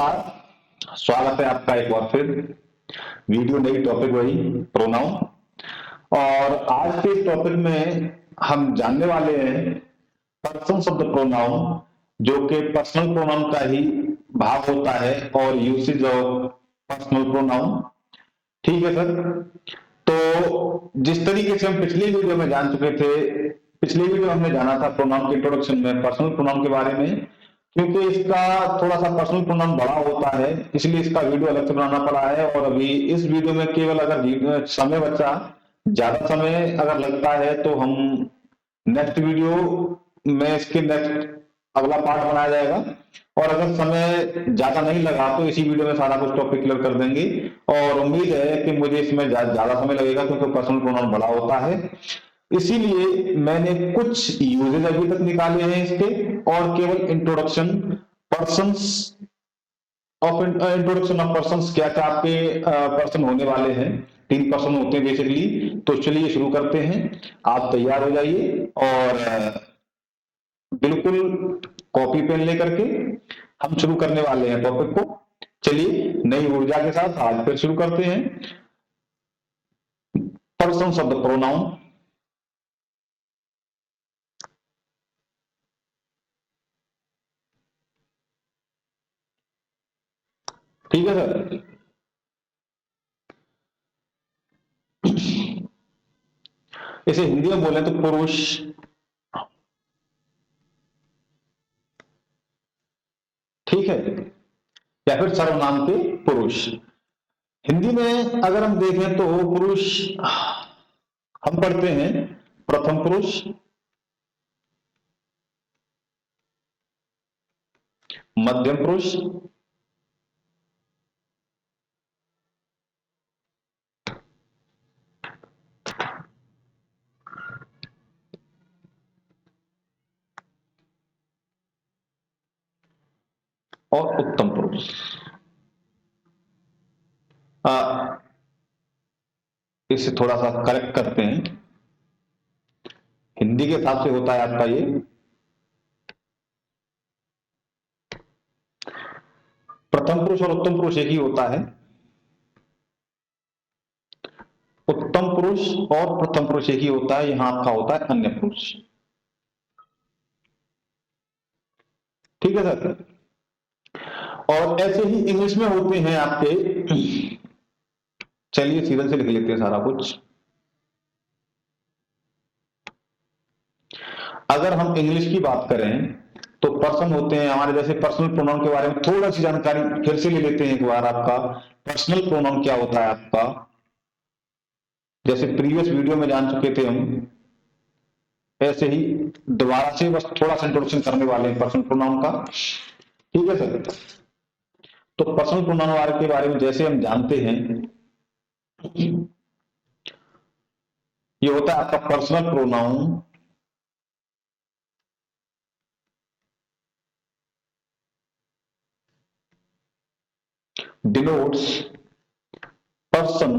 नमस्कार। स्वागत है आपका एक बार फिर वीडियो। नई टॉपिक वही प्रोनाउन। और आज के इस टॉपिक में हम जानने वाले हैं पर्सन शब्द प्रोनाउन, जो कि पर्सनल प्रोनाउन का ही भाग होता है और यूसेज ऑफ पर्सनल प्रोनाउन। ठीक है सर। तो जिस तरीके से हम पिछली वीडियो में जान चुके थे, पिछली वीडियो में हमने जाना था प्रोनाउन के इंट्रोडक्शन में पर्सनल प्रोनाउन के बारे में। क्योंकि इसका थोड़ा सा पर्सनल प्रोनाउन बड़ा होता है, इसलिए इसका वीडियो अलग से बनाना पड़ा है। और अभी इस वीडियो में केवल अगर समय बचा, ज्यादा समय अगर लगता है तो हम नेक्स्ट वीडियो में इसके नेक्स्ट अगला पार्ट बनाया जाएगा। और अगर समय ज्यादा नहीं लगा तो इसी वीडियो में सारा कुछ टॉपिक क्लियर कर देंगे। और उम्मीद है कि मुझे इसमें ज्यादा समय लगेगा, क्योंकि पर्सनल प्रोनाउन बड़ा होता है। इसीलिए मैंने कुछ यूजेज अभी तक निकाले हैं इसके, और केवल introduction persons of introduction of persons, क्या क्या आपके पर्सन होने वाले हैं। 3 पर्सन होते हैं बेसिकली। तो चलिए शुरू करते हैं। आप तैयार हो जाइए और बिल्कुल कॉपी पेन लेकर के हम शुरू करने वाले हैं टॉपिक को। चलिए नई ऊर्जा के साथ आज फिर शुरू करते हैं। पर्सन शब्द प्रोनाउन। ठीक है सर। इसे हिंदी में बोले तो पुरुष, ठीक है, या फिर सर्वनाम के पुरुष। हिंदी में अगर हम देखें तो पुरुष हम पढ़ते हैं प्रथम पुरुष, मध्यम पुरुष, और उत्तम पुरुष। इसे थोड़ा सा करेक्ट करते हैं। हिंदी के हिसाब से होता है आपका ये प्रथम पुरुष और उत्तम पुरुष एक ही होता है। उत्तम पुरुष और प्रथम पुरुष एक ही होता है। यहां आपका होता है अन्य पुरुष। ठीक है सर। और ऐसे ही इंग्लिश में होते हैं आपके। चलिए सीरियल से लिख लेते हैं सारा कुछ। अगर हम इंग्लिश की बात करें तो पर्सन होते हैं हमारे, जैसे पर्सनल प्रोनाउन के बारे में थोड़ा सी जानकारी फिर से ले लेते हैं एक बार। आपका पर्सनल प्रोनाउन क्या होता है आपका, जैसे प्रीवियस वीडियो में जान चुके थे हम, ऐसे ही दोबारा से बस थोड़ा सा इंट्रोडक्शन करने वाले हैं पर्सनल प्रोनाउन का। ठीक है सर। तो पर्सनल प्रोनाउन के बारे में जैसे हम जानते हैं, ये होता है आपका personal pronoun denotes person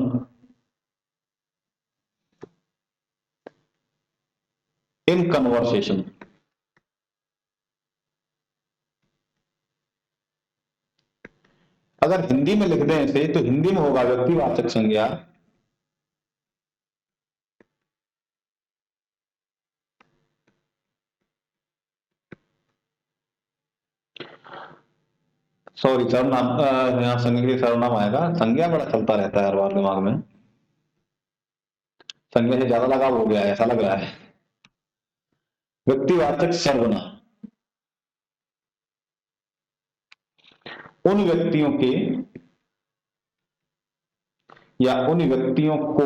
in conversation। अगर हिंदी में लिख दें इसे तो हिंदी में होगा व्यक्तिवाचक संज्ञा सॉरी सर्वनाम। यहाँ संज्ञा के लिए सर्वनाम आएगा। संज्ञा बड़ा चलता रहता है हर बार दिमाग में। संज्ञा से ज्यादा लगाव हो गया है ऐसा लग रहा है। व्यक्तिवाचक सर्वनाम उन व्यक्तियों के या उन व्यक्तियों को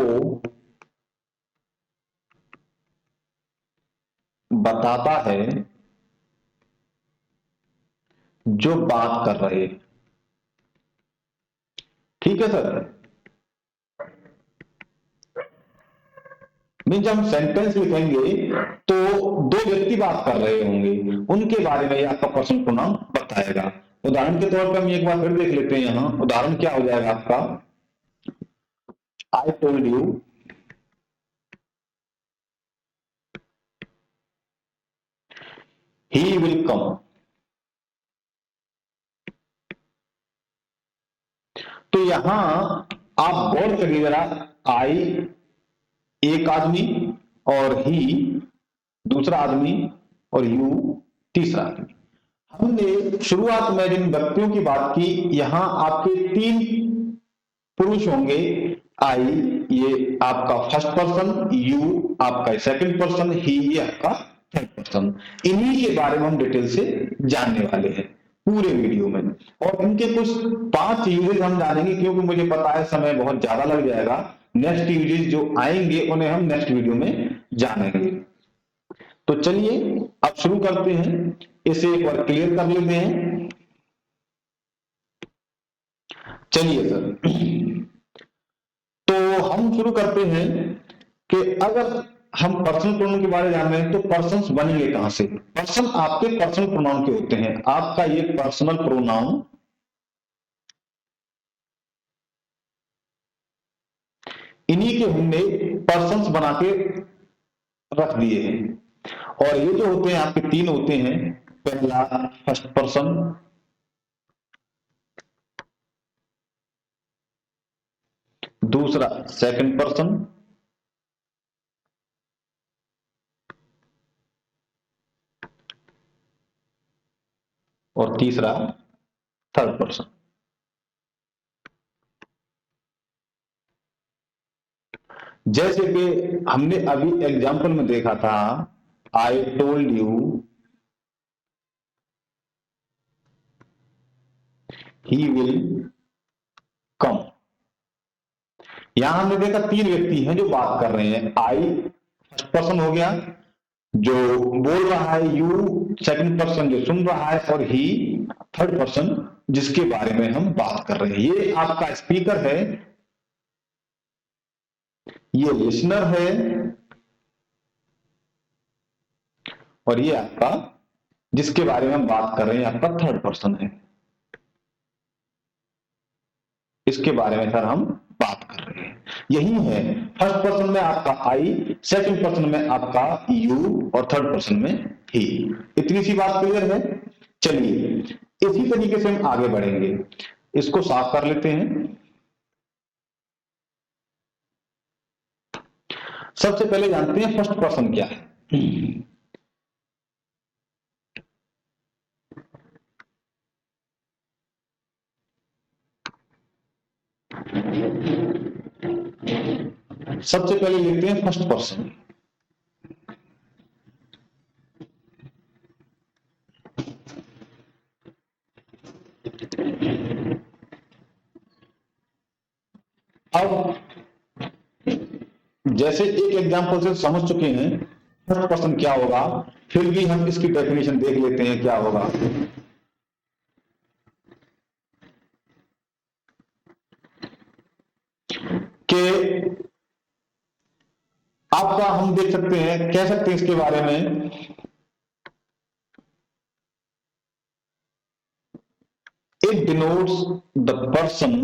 बताता है जो बात कर रहे। ठीक है सर। मीन जब हम सेंटेंस लिखेंगे तो 2 व्यक्ति बात कर रहे होंगे, उनके बारे में आपका पर्सनल प्रोनाउन बताएगा। उदाहरण के तौर पर हम एक बार फिर देख लेते हैं। यहां उदाहरण क्या हो जाएगा आपका, I told you he will come. तो यहां आप गौर करिए जरा, आई एक आदमी, और ही दूसरा आदमी, और यू तीसरा आदमी। हमने शुरुआत में जिन व्यक्तियों की बात की, यहां आपके तीन पुरुष होंगे। आई ये आपका फर्स्ट पर्सन, यू आपका सेकंड पर्सन, ही ये आपका थर्ड पर्सन। इन्हीं के बारे में हम डिटेल से जानने वाले हैं पूरे वीडियो में। और इनके कुछ 5 यूजेज हम जानेंगे, क्योंकि मुझे पता है समय बहुत ज्यादा लग जाएगा। नेक्स्ट यूजेज जो आएंगे उन्हें हम नेक्स्ट वीडियो में जानेंगे। तो चलिए अब शुरू करते हैं, इसे एक बार क्लियर कर लेते हैं। चलिए सर, तो हम शुरू करते हैं कि अगर हम पर्सनल प्रोनाउन के बारे में जान रहे हैं, तो पर्सन्स बनेंगे कहां से? पर्सन आपके पर्सनल प्रोनाउन के होते हैं। आपका ये पर्सनल प्रोनाउन इन्हीं के हमने पर्सन्स बना के रख दिए हैं। और ये जो होते हैं आपके तीन होते हैं। पहला फर्स्ट पर्सन, दूसरा सेकंड पर्सन, और तीसरा थर्ड पर्सन। जैसे कि हमने अभी एग्जाम्पल में देखा था, I told you he will come. यहां हमने देखा तीन व्यक्ति हैं जो बात कर रहे हैं। आई फर्स्ट पर्सन हो गया जो बोल रहा है, यू सेकंड पर्सन जो सुन रहा है, और ही थर्ड पर्सन जिसके बारे में हम बात कर रहे हैं। ये आपका स्पीकर है, ये लिसनर है, और ये आपका जिसके बारे में हम बात कर रहे हैं आपका थर्ड पर्सन है। इसके बारे में सर हम बात कर रहे हैं। यही है, फर्स्ट पर्सन में आपका आई, सेकंड पर्सन में आपका यू, और थर्ड पर्सन में ही। इतनी सी बात क्लियर है। चलिए इसी तरीके से हम आगे बढ़ेंगे। इसको साफ कर लेते हैं। सबसे पहले जानते हैं फर्स्ट पर्सन क्या है। सबसे पहले लेते हैं फर्स्ट पर्सन। अब जैसे एक एग्जांपल से समझ चुके हैं फर्स्ट पर्सन क्या होगा, फिर भी हम इसकी डेफिनेशन देख लेते हैं क्या होगा। कि आपका हम देख सकते हैं, कह सकते हैं इसके बारे में, it denotes the person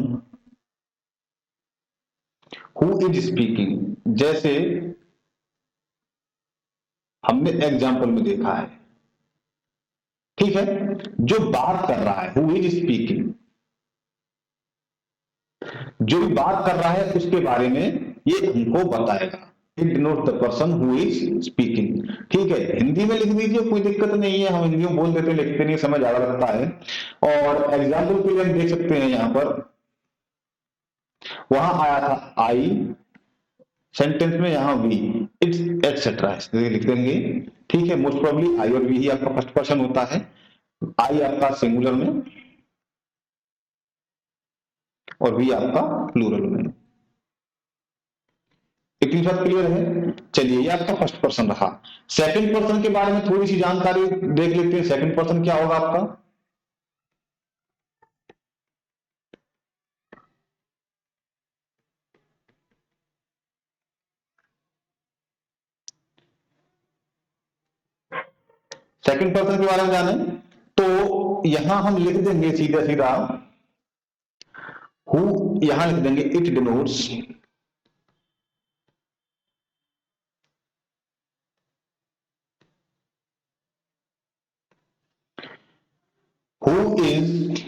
who is speaking. जैसे हमने एग्जाम्पल में देखा है, ठीक है, जो बात कर रहा है, हु इज स्पीकिंग, जो भी बात कर रहा है उसके बारे में ये हमको बताएगा। It denotes the person who is speaking. ठीक है, हिंदी में लिख दीजिए, कोई दिक्कत नहीं है, हम हिंदी में बोल देते, लिखते नहीं, समय ज्यादा लगता है। और एग्जाम्पल के लिए हम देख सकते हैं यहां पर, वहां आया था आई, सेंटेंस में यहां वी, इट्स एटसेट्रा लिख देंगे। ठीक है, मोस्ट प्रोबेबली आई और वी ही आपका फर्स्ट पर्सन होता है। आई आपका सिंगुलर में, और वी आपका प्लूरल में। इतनी बात क्लियर है। चलिए, ये आपका फर्स्ट पर्सन रहा। सेकंड पर्सन के बारे में थोड़ी सी जानकारी देख लेते हैं। सेकंड पर्सन क्या होगा आपका? सेकंड पर्सन के बारे में जाने, तो यहां हम लिख देंगे सीधा सीधा, हु यहां लिख देंगे, it denotes who is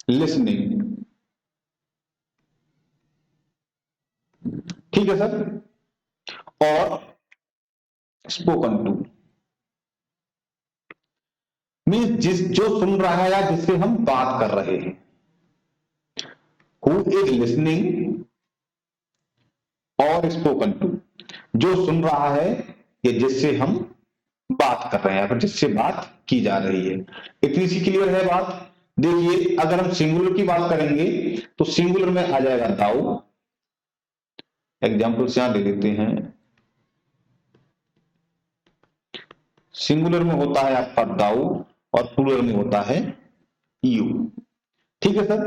listening. ठीक है सर। और स्पोकन टू मीन्स जो सुन रहा है या जिससे हम बात कर रहे हैं, हु इज लिसनिंग और स्पोकन टू, जो सुन रहा है या जिससे हम बात कर रहे हैं या फिर जिससे बात की जा रही है। इतनी सी क्लियर है बात। देखिए अगर हम सिंगुलर की बात करेंगे तो सिंगुलर में आ जाएगा दाऊ। एग्जाम्पल्स यहां दे देते हैं। सिंगुलर में होता है आपका दाऊ और प्लूरल में होता है यू। ठीक है सर।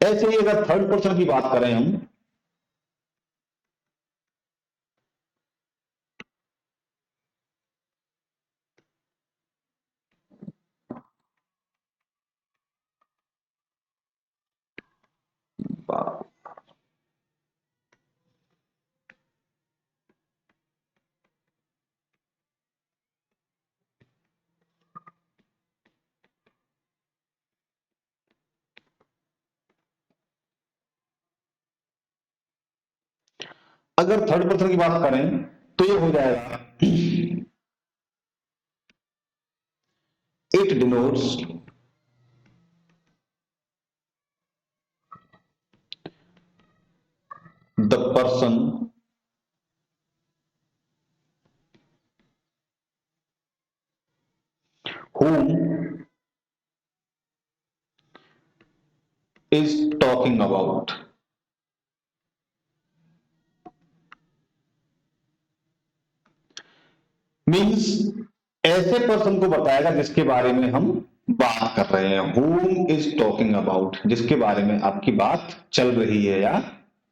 ऐसे ही अगर थर्ड पर्सन की बात करें हम, अगर थर्ड पर्सन की बात करें तो ये हो जाएगा it denotes the person whom is talking about। Means ऐसे पर्सन को बताएगा जिसके बारे में हम बात कर रहे हैं। whom is talking about, जिसके बारे में आपकी बात चल रही है या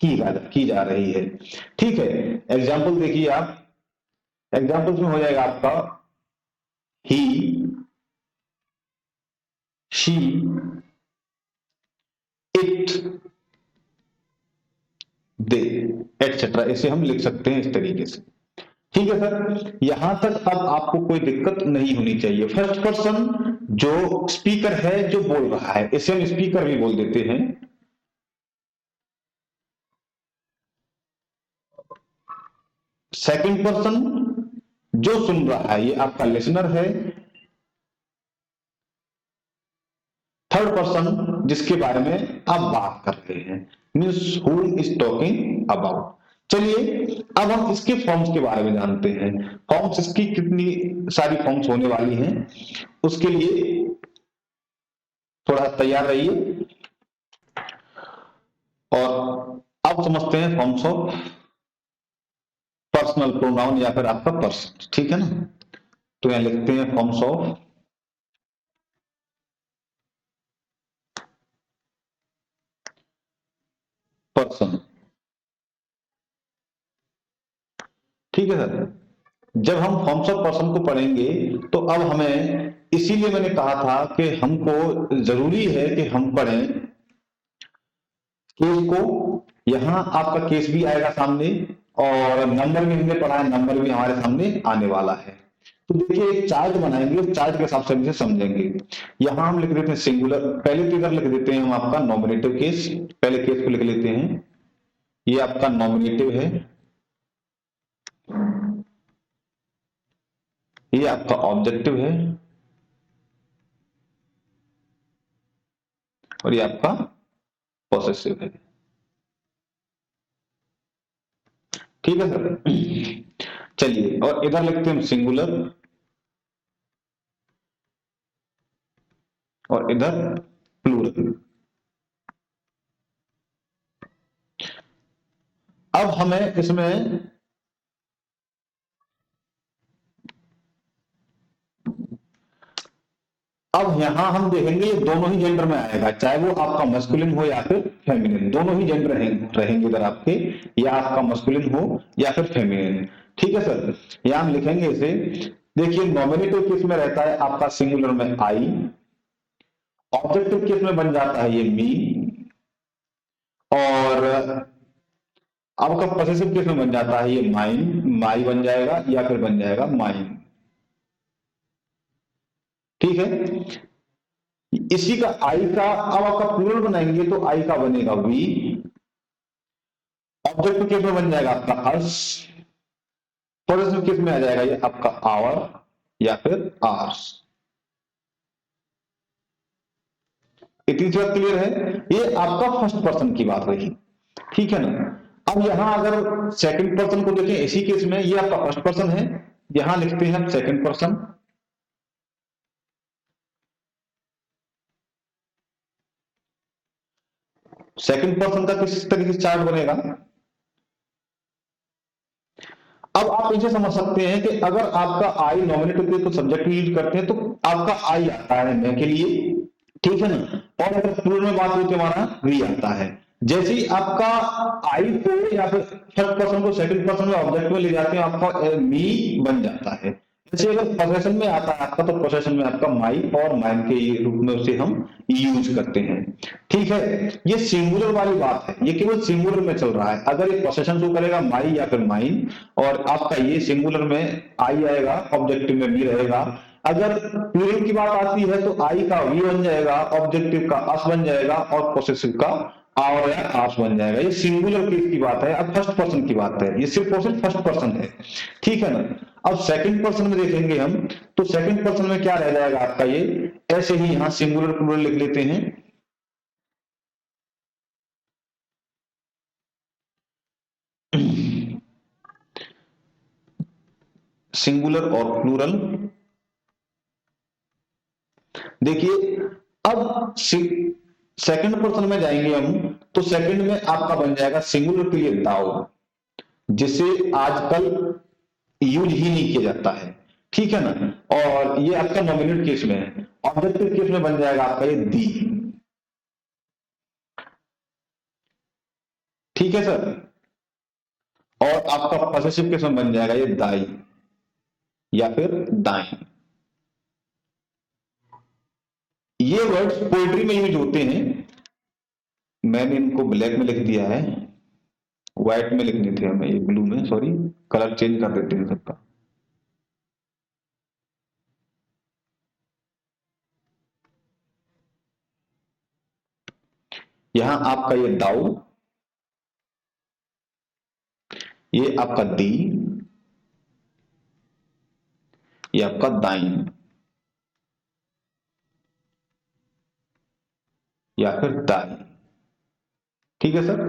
की जा रही है। ठीक है। एग्जाम्पल देखिए आप, एग्जाम्पल्स में हो जाएगा आपका ही, शी, इट, दे, एटसेट्रा। इसे हम लिख सकते हैं इस तरीके से। ठीक है सर। यहां तक अब आपको कोई दिक्कत नहीं होनी चाहिए। फर्स्ट पर्सन जो स्पीकर है जो बोल रहा है, इसे हम स्पीकर भी बोल देते हैं। सेकंड पर्सन जो सुन रहा है, ये आपका लिसनर है। थर्ड पर्सन जिसके बारे में आप बात कर रहे हैं, means whom is talking about. चलिए अब हम इसके फॉर्म्स के बारे में जानते हैं। फॉर्म्स इसकी कितनी सारी फॉर्म्स होने वाली हैं, उसके लिए थोड़ा तैयार रहिए और अब समझते हैं फॉर्म्स ऑफ पर्सनल प्रोनाउन या फिर आपका पर्सन। ठीक है ना। तो यहां लिखते हैं फॉर्म्स ऑफ पर्सन। ठीक है सर। जब हम फॉर्म्स ऑफ पर्सन को पढ़ेंगे तो अब हमें, इसीलिए मैंने कहा था कि हमको जरूरी है कि हम पढ़ें केस को। यहां आपका केस भी आएगा सामने और नंबर भी हमने पढ़ा है, नंबर भी हमारे सामने आने वाला है। तो देखिए एक चार्ट बनाएंगे, उस चार्ट के हिसाब से हम इसे समझेंगे। यहां हम लिख देते हैं सिंगुलर, पहले तो इधर लिख देते हैं हम आपका नॉमिनेटिव केस। पहले केस को लिख लेते हैं, ये आपका नॉमिनेटिव है, ये आपका ऑब्जेक्टिव है और ये आपका पॉसेसिव है। ठीक है सर। चलिए और इधर लिखते हैं सिंगुलर और इधर प्लूरल। अब हमें इसमें अब यहां हम देखेंगे ये दोनों ही जेंडर में आएगा, चाहे वो आपका मस्कुलिन हो या फिर फेमिनिन, दोनों ही जेंडर रहेंगे इधर आपके, या आपका मस्कुलिन हो या फिर फेमिनिन। ठीक है सर। यहां हम लिखेंगे इसे। देखिए नॉमिनेटिव केस में रहता है आपका सिंगुलर में आई, ऑब्जेक्टिव केस में बन जाता है ये मी, और आपका पॉसेसिव केस में बन जाता है ये माइन, माई बन जाएगा या फिर बन जाएगा माइन। ठीक है। इसी का आई का अब आपका प्लूरल बनाएंगे तो आई का बनेगा वी, ऑब्जेक्टिव केस में बन जाएगा आपका अस, पॉजिटिव केस में आ जाएगा ये आपका आवर या फिर आर्स। इतनी बात क्लियर है? ये आपका फर्स्ट पर्सन की बात रही, ठीक है ना। अब यहां अगर सेकंड पर्सन को देखें, इसी केस में ये आपका फर्स्ट पर्सन है, यहां लिखते हैं हम सेकंड पर्सन। सेकंड पर्सन का किस तरीके से चार्ट बनेगा, अब आप इसे समझ सकते हैं कि अगर आपका आई नॉमिनेटिव के कुछ सब्जेक्ट यूज करते हैं तो आपका आई आता है मैं के लिए, ठीक है ना। और अगर प्लूरल में बात होती है हमारा वी आता है। जैसे ही आपका आई को या फिर फर्स्ट पर्सन को सेकंड पर्सन में ऑब्जेक्ट में ले जाते हैं आपका मी बन जाता है। जैसे अगर पोसेशन में आता है आपका, तो पोसेशन में आपका माई और माइन के रूप में उसे हम यूज करते हैं, ठीक है। ये सिंगुलर वाली बात है, ये केवल सिंगुलर में चल रहा है। अगर ये पोसेशन शो करेगा माई या फिर माइन, और आपका ये सिंगुलर में आई आएगा, ऑब्जेक्टिव में मी रहेगा। अगर प्लूरल की बात आती है तो आई का वी बन जाएगा, ऑब्जेक्टिव का अस बन जाएगा और पोसेसिव का आवर या आस बन जाएगा। ये सिंगुलर केस की बात है। अब फर्स्ट पर्सन की बात है, ये सिर्फ और सिर्फ फर्स्ट पर्सन है, ठीक है ना। अब सेकंड पर्सन में देखेंगे हम, तो सेकंड पर्सन में क्या रह जाएगा आपका, ये ऐसे ही यहां सिंगुलर प्लूरल लिख लेते हैं। सिंगुलर और प्लूरल, देखिए अब सेकंड पर्सन में जाएंगे हम, तो सेकंड में आपका बन जाएगा सिंगुलर के लिए दाऊ, जिसे आजकल यूज ही नहीं किया जाता है, ठीक है ना। और ये आपका नॉमिनेट केस में है। ऑब्जेक्टिव केस में बन जाएगा आपका ये दी, ठीक है सर। और आपका पॉसेसिव केस में बन जाएगा ये दाई या फिर दाएं। ये वर्ड्स पोएट्री में यूज होते हैं। मैंने इनको ब्लैक में लिख दिया है, व्हाइट में लिखने थे हमें, ये ब्लू में, सॉरी कलर चेंज कर देते हैं सबका। यहां आपका ये दाऊ, ये आपका दी, ये आपका दाइन या फिर दाई, ठीक है सर।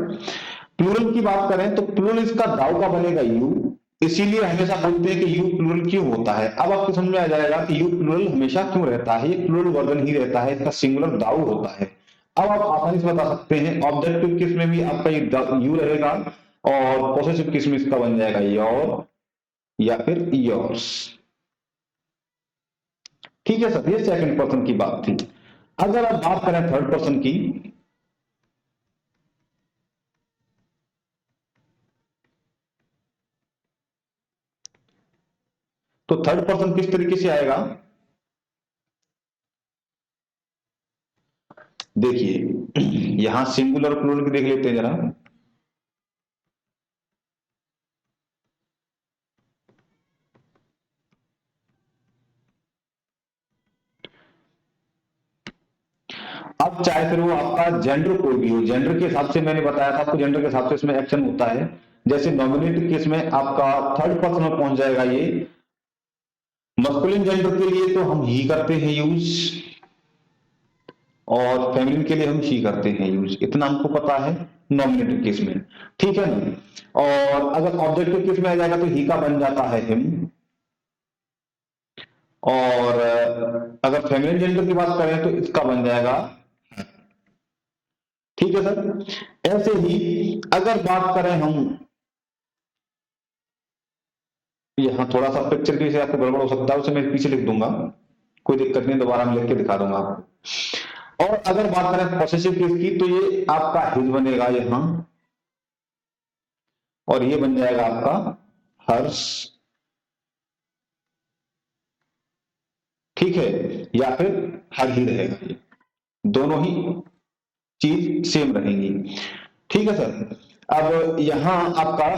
प्लूरल की बात करें तो प्लूरल इसका दाऊ का बनेगा यू, इसीलिए हमेशा बोलते हैं कि यू प्लूरल क्यों होता है। अब आपको समझ में आ जाएगा कि यू प्लूरल हमेशा क्यों रहता है, ये प्लूरल वर्जन ही रहता है, इसका सिंगुलर दाऊ होता है। अब आप आसानी से बता सकते हैं, ऑब्जेक्टिव केस में भी आपका ये यू रहेगा, और पॉसेसिव केस में इसका बन जाएगा योर या फिर योर्स, ठीक है सर। ये सेकंड पर्सन की बात थी। अगर आप बात करें थर्ड पर्सन की, तो थर्ड पर्सन किस तरीके से आएगा, देखिए यहां सिंगुलर प्लूरल की देख लेते हैं जरा। अब चाहे फिर वो आपका जेंडर कोई भी हो, जेंडर के हिसाब से मैंने बताया था आपको, जेंडर के हिसाब से इसमें एक्शन होता है। जैसे नॉमिनेटिव केस में आपका थर्ड पर्सन में पहुंच जाएगा ये, मस्कुलिन जेंडर के लिए तो हम ही करते हैं यूज, और फेमिनिन के लिए हम शी करते हैं यूज, इतना हमको पता है नॉमिनेटिव केस में, ठीक है ना। और अगर ऑब्जेक्टिव केस में आ जाएगा तो ही का बन जाता है हिम, और अगर फेमिनिन जेंडर की बात करें तो इसका बन जाएगा, ठीक है सर। ऐसे ही अगर बात करें हम, यहां थोड़ा सा पिक्चर के से आपको गड़बड़ हो सकता है, उसे मैं पीछे लिख दूंगा, कोई दिक्कत नहीं, दोबारा मैं लिख के दिखा दूंगा आपको। और अगर बात करें पॉसेसिव केस की, तो ये आपका हिज बनेगा यहां, और ये बन जाएगा आपका हर्ष, ठीक है, या फिर हर ही रहेगा, ये दोनों ही चीज सेम रहेंगी, ठीक है सर। अब यहां आपका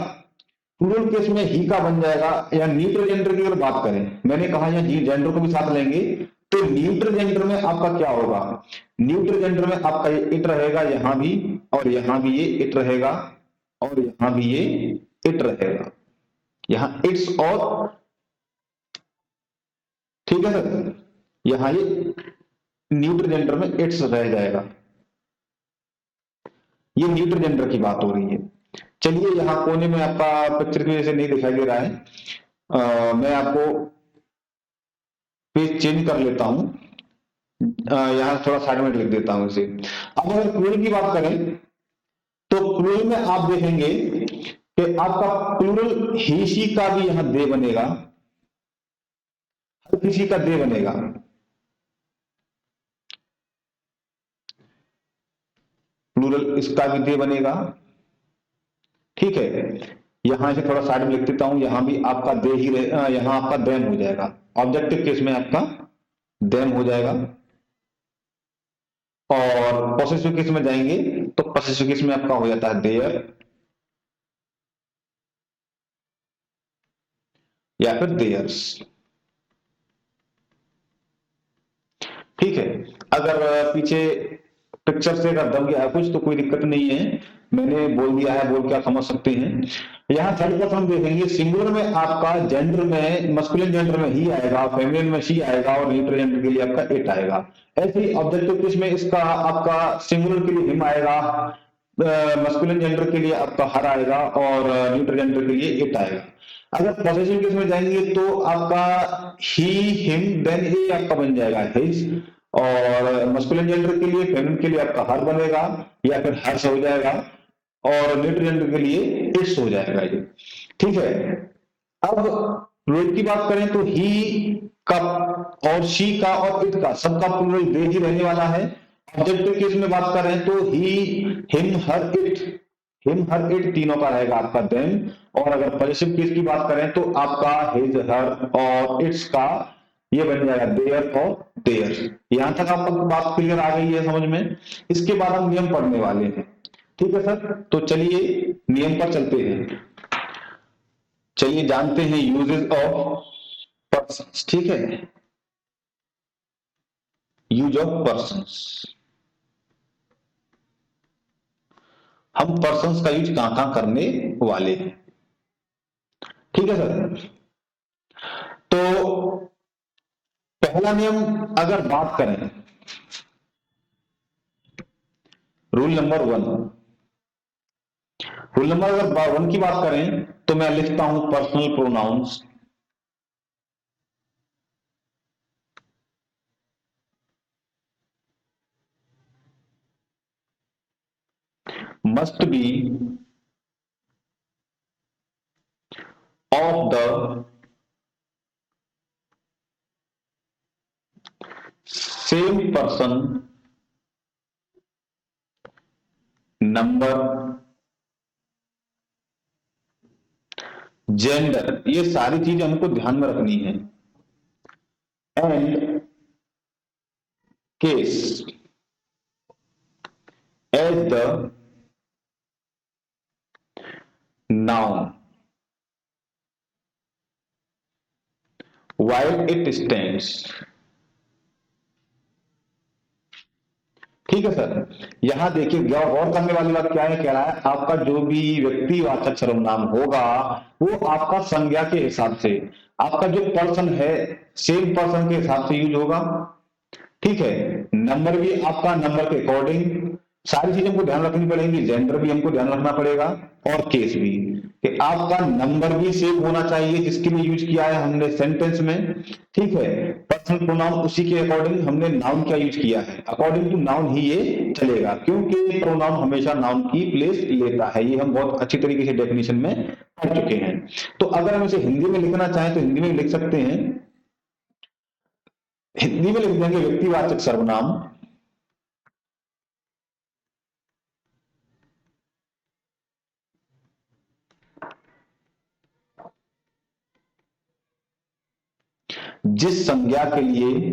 प्लूरल केस में ही का बन जाएगा, या न्यूट्रल जेंडर की अगर बात करें, मैंने कहा यहाँ जेंडर को भी साथ लेंगे, तो न्यूट्रल जेंडर में आपका क्या होगा, न्यूट्रल जेंडर में आपका ये इट रहेगा यहां भी, और यहां भी ये इट रहेगा, और यहां यहां भी ये इट रहेगा, यहां इट्स और, ठीक है सर, यहां ये न्यूट्रल जेंडर में इट्स रह जाएगा। ये न्यूट्रल जेंडर की बात हो रही है। चलिए यहां कोने में आपका पिक्चर की वजह से नहीं दिखाई दे रहा है, मैं आपको पेज चेंज कर लेता हूं, यहां थोड़ा साइड में लिख देता हूं इसे। अब अगर प्लूरल की बात करें तो प्लूरल में आप देखेंगे कि आपका प्लूरल ही शी का भी यहां दे बनेगा, हर किसी का दे बनेगा। प्लूरल इसका भी दे बनेगा, ठीक है। यहां से थोड़ा साइड में लिख देता हूं, यहां भी आपका दे ही यहां आपका देम हो जाएगा, ऑब्जेक्टिव केस में आपका देम हो जाएगा। और पॉसेसिव केस में जाएंगे तो पॉसेसिव केस में आपका हो जाता है देयर या फिर देयर्स, ठीक है। अगर पीछे पिक्चर से अगर दब गया है कुछ तो कोई दिक्कत नहीं है, मैंने बोल दिया है, बोल के आप समझ सकते हैं। यहाँ थर्ड पर्सन हम देखेंगे, सिंगुलर में आपका जेंडर में मस्कुलिन जेंडर में ही आएगा, फेमिनिन में शी आएगा और न्यूट्रल जेंडर के लिए आपका इट आएगा। ऐसे ही ऑब्जेक्टिव केस में इसका आपका सिंगुलर के लिए हिम आएगा, मस्कुलिन जेंडर के लिए आपका हर आएगा और न्यूट्रल जेंडर के लिए इट आएगा। अगर पॉसेसिव केस में जाएंगे तो आपका ही हिम देन ए आपका बन जाएगा हिज, और मस्कुलिन जेंडर के लिए फेमिनिन के लिए आपका हर बनेगा या फिर हर्ष हो जाएगा, और न्यूट्रल जेंडर के लिए इट्स हो जाएगा ये, ठीक है। अब प्लूरल की बात करें तो ही का और शी का और इट का सबका प्लूरल दे ही रहने वाला है। ऑब्जेक्टिव केस में बात करें तो he him her it, him her it तीनों का रहेगा आपका देम। और अगर पॉजिटिव केस की बात करें तो आपका हिज हर और इट्स का ये बन जाएगा देयर और देयर। यहां तक आपको बात क्लियर आ गई है समझ में। इसके बाद हम नियम पढ़ने वाले हैं, ठीक है सर। तो चलिए नियम पर चलते हैं, चलिए जानते हैं यूजेस ऑफ पर्सन्स, ठीक है। यूज ऑफ पर्सन्स, हम पर्सन्स का यूज कहां कहां करने वाले हैं, ठीक है सर। तो पहला नियम अगर बात करें, rule number one, rule number अगर वन की बात करें तो मैं लिखता हूं personal pronouns must be of the same person, number, gender, ये सारी चीजें हमको ध्यान में रखनी है। And case as the noun while it stands, ठीक है सर। यहां देखिए गौर करने वाली बात क्या है, कह रहा है आपका जो भी व्यक्तिवाचक सर्वनाम होगा वो आपका संज्ञा के हिसाब से, आपका जो पर्सन है सेम पर्सन के हिसाब से यूज होगा, ठीक है। नंबर भी आपका नंबर के अकॉर्डिंग, सारी चीजें हमको ध्यान रखनी पड़ेगी, जेंडर भी हमको ध्यान रखना पड़ेगा, और केस भी कि आपका नंबर भी सेम होना चाहिए जिसके लिए यूज किया है हमने सेंटेंस में, ठीक है। पर्सनल प्रोनाउन उसी के अकॉर्डिंग हमने नाउन क्या यूज किया है, अकॉर्डिंग टू नाउन ही ये चलेगा, क्योंकि प्रोनाउन हमेशा नाउन की प्लेस लेता है, ये हम बहुत अच्छी तरीके से डेफिनेशन में पढ़ चुके हैं। तो अगर हम इसे हिंदी में लिखना चाहें तो हिंदी में लिख सकते हैं, हिंदी में लिख देंगे व्यक्तिवाचक सर्वनाम जिस संज्ञा के लिए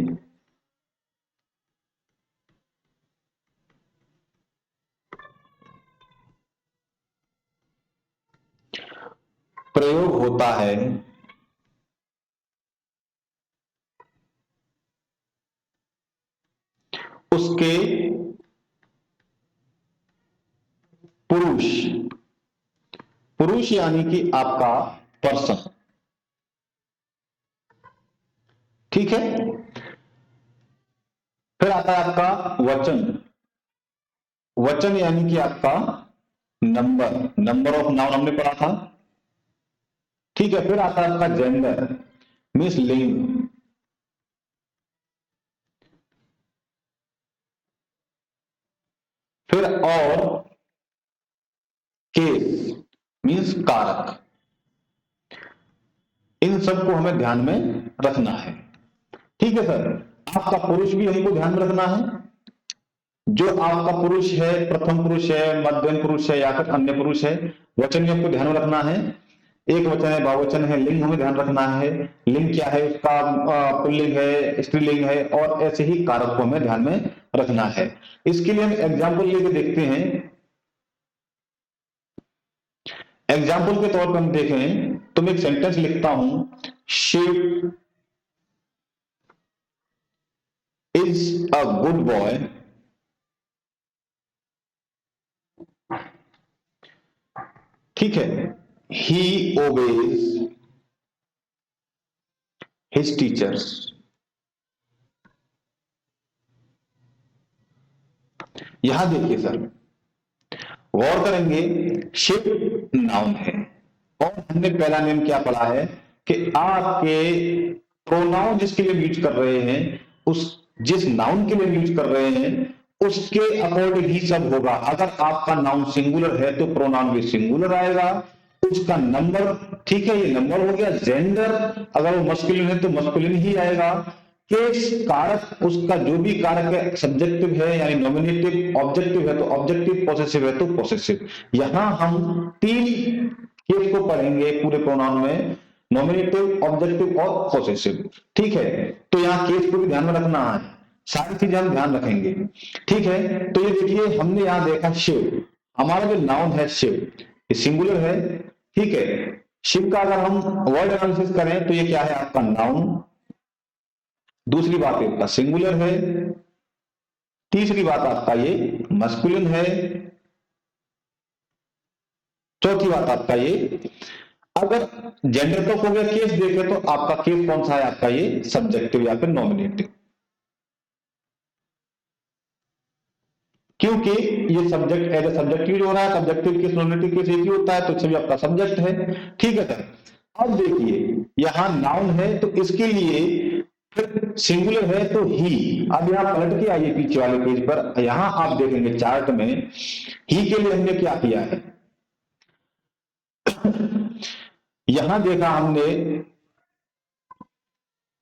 प्रयोग होता है उसके पुरुष पुरुष यानी कि आपका पर्सन, ठीक है। फिर आता है आपका वचन, वचन यानी कि आपका नंबर, नंबर ऑफ नाउन हमने पढ़ा था, ठीक है। फिर आता है आपका जेंडर, मीन्स लिंग, फिर और केस मीन्स कारक। इन सबको हमें ध्यान में रखना है, ठीक है सर। आपका पुरुष भी हमको ध्यान में रखना है, जो आपका पुरुष है, प्रथम पुरुष है, मध्यम पुरुष है या फिर अन्य पुरुष है। वचन भी हमको ध्यान में रखना है, एक वचन है, बहुवचन है, लिंग हमें ध्यान रखना है, लिंग क्या है उसका, पुल्लिंग है, स्त्रीलिंग है, और ऐसे ही कारक को हमें ध्यान में रखना है। इसके लिए हम एग्जाम्पल लेके देखते हैं। एग्जाम्पल के तौर पर हम देखें तो मैं एक सेंटेंस लिखता हूं, Shiv is a good boy, ठीक है, ही ओबेज हिज टीचर्स। यहां देखिए सर, गौर करेंगे, शिव नाउन है और हमने पहला नियम क्या पढ़ा है कि आपके प्रोनाउन जिसके लिए यूज कर रहे हैं, उस जिस नाउन के लिए यूज कर रहे हैं उसके अकॉर्डिंग ही सब होगा। अगर आपका नाउन सिंगुलर है तो प्रोनाउन भी सिंगुलर आएगा, उसका नंबर, ठीक है, ये नंबर हो गया। जेंडर अगर वो मस्कुलिन है तो मस्कुलिन ही आएगा। केस कारक, उसका जो भी कारक है, सब्जेक्टिव है यानी नॉमिनेटिव, ऑब्जेक्टिव है तो ऑब्जेक्टिव, पॉसेसिव है तो पॉसेसिव। यहां हम 3 केस को पढ़ेंगे पूरे प्रोनाउन में, नॉमिनेटिव, ऑब्जेक्टिव और पॉसेसिव, ठीक है। तो यहाँ केस को भी ध्यान में रखना है, सारी चीजें हम ध्यान रखेंगे, ठीक है। तो ये देखिए, हमने यहां देखा शिव, हमारा जो नाउन है शिव, ये सिंगुलर है, ठीक है। शिव का अगर हम वर्ड एनालिसिस करें तो ये क्या है, आपका नाउन। दूसरी बात आपका सिंगुलर है, तीसरी बात आपका ये मस्कुलिन है, चौथी बात आपका ये, अगर जेंडर तक हो गया, केस देखे तो आपका केस कौन सा है, आपका ये सब्जेक्टिव या फिर नॉमिनेटिव, क्योंकि ये subject as a subject use हो रहा है, सब्जेक्टिव केस नॉमिनेटिव केस एक ही होता है, तो सभी आपका सब्जेक्ट है, ठीक है सर। अब देखिए, यहां नाउन है तो इसके लिए फिर सिंगुलर है तो ही। अब यहां पलट के आइए पीछे वाले पेज पर, यहां आप देखेंगे चार्ट में ही के लिए हमने क्या किया है, यहां देखा हमने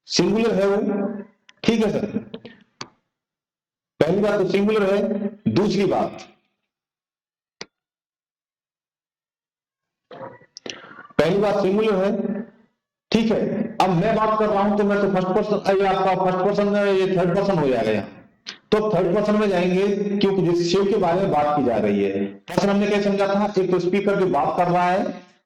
सिंगुलर है वो, ठीक है सर। पहली बात तो सिंगुलर है, दूसरी बात, पहली बात सिंगुलर है, ठीक है। अब मैं बात कर रहा हूं तो मैं तो फर्स्ट पर्सन, ये आपका फर्स्ट पर्सन है, ये थर्ड पर्सन हो जाएगा यहाँ। तो थर्ड पर्सन में जाएंगे क्योंकि जिस शिव के बारे में बात की जा रही है। पर्सन हमने क्या समझा था, एक तो स्पीकर जो बात कर रहा है,